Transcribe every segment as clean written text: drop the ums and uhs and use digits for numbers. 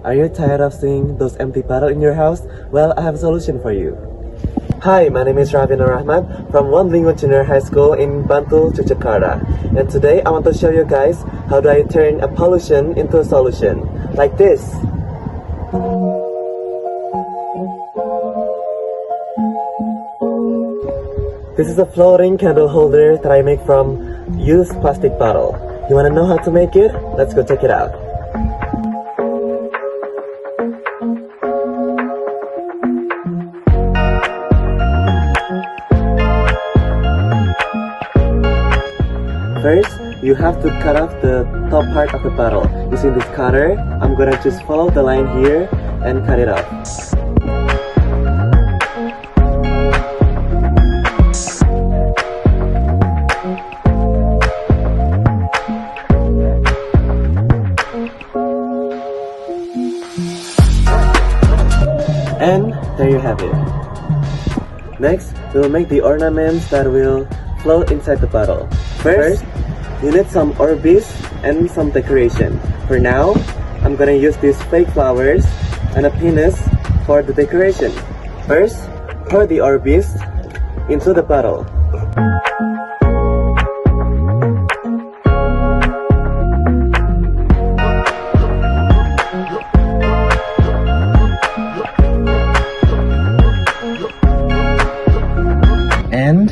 Are you tired of seeing those empty bottles in your house? Well, I have a solution for you. Hi, my name is Rahmat from One Lingua Junior High School in Bantul, Jakarta. And today I want to show you guys how do I turn a pollution into a solution. Like this. This is a floating candle holder that I make from used plastic bottle. You wanna know how to make it? Let's go check it out. First, you have to cut off the top part of the bottle. Using this cutter, I'm gonna just follow the line here and cut it off. And there you have it. Next, we'll make the ornaments that will float inside the bottle. First, you need some orbis and some decoration. For now, I'm gonna use these fake flowers and a penis for the decoration. First, pour the orbis into the bottle. And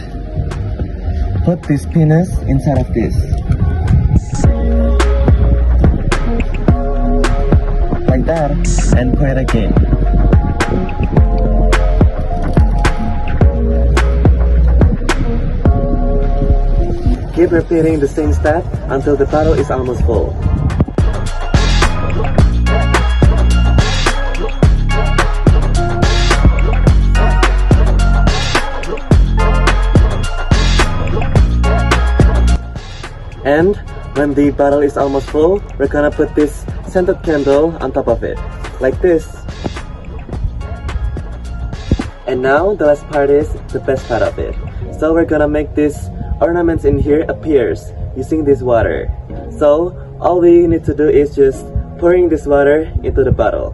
put this penis inside of this. Like that, and pour it again. Keep repeating the same step until the bottle is almost full. And when the bottle is almost full, we're gonna put this scented candle on top of it, like this. And now the last part is the best part of it. So we're gonna make these ornaments in here appears using this water. So all we need to do is just pouring this water into the bottle.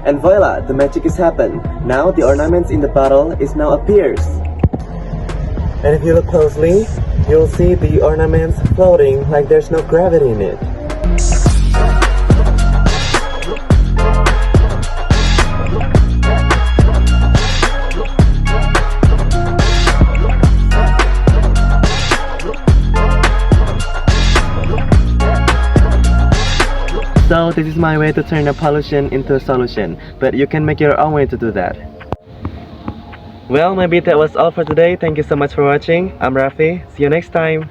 And voila, the magic is happened. Now the ornaments in the bottle is now appears. And if you look closely, you'll see the ornaments floating like there's no gravity in it. So this is my way to turn a pollution into a solution, but you can make your own way to do that. Well, maybe that was all for today. Thank you so much for watching. I'm Rafi. See you next time.